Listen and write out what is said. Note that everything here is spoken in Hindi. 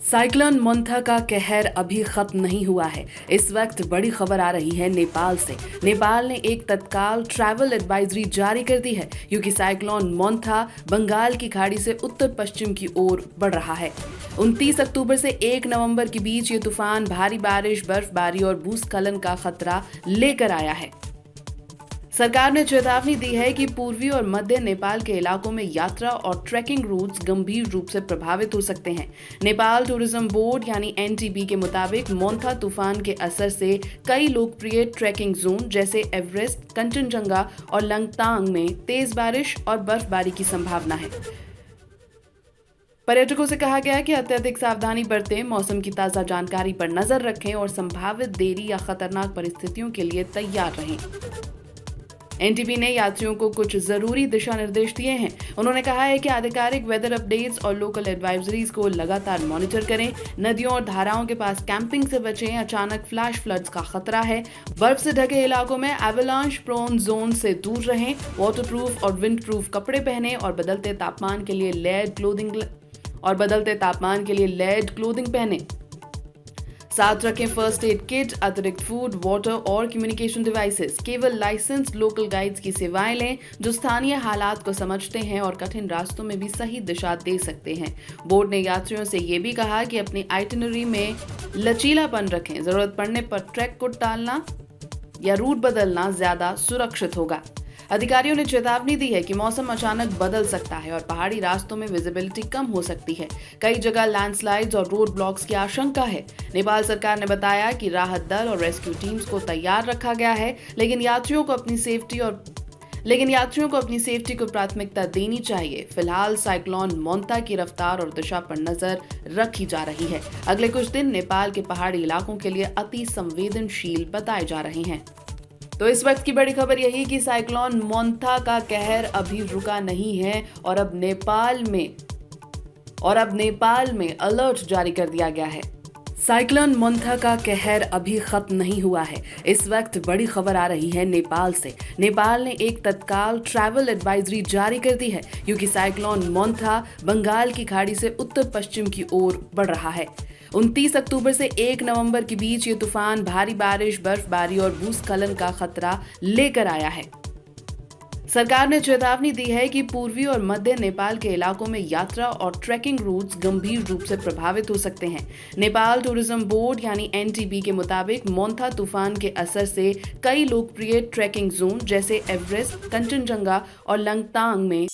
साइक्लोन मोंथा का कहर अभी खत्म नहीं हुआ है। इस वक्त बड़ी खबर आ रही है नेपाल से। नेपाल ने एक तत्काल ट्रैवल एडवाइजरी जारी कर दी है क्योंकि साइक्लोन मोंथा बंगाल की खाड़ी से उत्तर पश्चिम की ओर बढ़ रहा है। 29 अक्टूबर से 1 नवंबर के बीच ये तूफान भारी बारिश, बर्फबारी और भूस्खलन का खतरा लेकर आया है। सरकार ने चेतावनी दी है कि पूर्वी और मध्य नेपाल के इलाकों में यात्रा और ट्रैकिंग रूट्स गंभीर रूप से प्रभावित हो सकते हैं। नेपाल टूरिज्म बोर्ड यानी एनटीबी के मुताबिक मोंथा तूफान के असर से कई लोकप्रिय ट्रैकिंग जोन जैसे एवरेस्ट, कंचनजंगा और लंगतांग में तेज बारिश और बर्फबारी की संभावना है। पर्यटकों से कहा गया है कि अत्यधिक सावधानी बरतें, मौसम की ताज़ा जानकारी पर नजर रखें और संभावित देरी या खतरनाक परिस्थितियों के लिए तैयार रहें। एनटीबी ने यात्रियों को कुछ जरूरी दिशा निर्देश दिए हैं। उन्होंने कहा है कि आधिकारिक वेदर अपडेट्स और लोकल एडवाइजरीज को लगातार मॉनिटर करें। नदियों और धाराओं के पास कैंपिंग से बचें। अचानक फ्लैश फ्लड्स का खतरा है। बर्फ से ढके इलाकों में एवलांच प्रोन जोन से दूर रहें। वाटरप्रूफ और विंड प्रूफ कपड़े पहनें और बदलते तापमान के लिए लेयर्ड क्लोथिंग पहनें। साथ रखें फर्स्ट एड किट, अतिरिक्त फूड, वाटर और कम्युनिकेशन डिवाइसेस। केवल लाइसेंस्ड लोकल गाइड्स की सेवाएं लें जो स्थानीय हालात को समझते हैं और कठिन रास्तों में भी सही दिशा दे सकते हैं। बोर्ड ने यात्रियों से ये भी कहा कि अपनी आइटिनरी में लचीलापन रखें। जरूरत पड़ने पर ट्रैक को टालना या रूट बदलना ज्यादा सुरक्षित होगा। अधिकारियों ने चेतावनी दी है कि मौसम अचानक बदल सकता है और पहाड़ी रास्तों में विजिबिलिटी कम हो सकती है। कई जगह लैंडस्लाइड्स और रोड ब्लॉक्स की आशंका है। नेपाल सरकार ने बताया कि राहत दल और रेस्क्यू टीम्स को तैयार रखा गया है, लेकिन यात्रियों को अपनी सेफ्टी को प्राथमिकता देनी चाहिए। फिलहाल साइक्लोन मोंथा की रफ्तार और दिशा पर नजर रखी जा रही है। अगले कुछ दिन नेपाल के पहाड़ी इलाकों के लिए अति संवेदनशील बताए जा रहे हैं। तो इस वक्त की बड़ी खबर यही कि साइक्लोन मोंथा का कहर अभी रुका नहीं है और अब नेपाल में अलर्ट जारी कर दिया गया है। साइक्लोन मोंथा का कहर अभी खत्म नहीं हुआ है। इस वक्त बड़ी खबर आ रही है नेपाल से। नेपाल ने एक तत्काल ट्रैवल एडवाइजरी जारी कर दी है क्योंकि साइक्लोन मोंथा बंगाल की खाड़ी से उत्तर पश्चिम की ओर बढ़ रहा है। 29 अक्टूबर से 1 नवंबर के बीच ये तूफान भारी बारिश, बर्फबारी और भूस्खलन का खतरा लेकर आया है। सरकार ने चेतावनी दी है कि पूर्वी और मध्य नेपाल के इलाकों में यात्रा और ट्रैकिंग रूट्स गंभीर रूप से प्रभावित हो सकते हैं। नेपाल टूरिज्म बोर्ड यानी एनटीबी के मुताबिक मोंथा तूफान के असर से कई लोकप्रिय ट्रैकिंग जोन जैसे एवरेस्ट, कंचनजंगा और लंगतांग में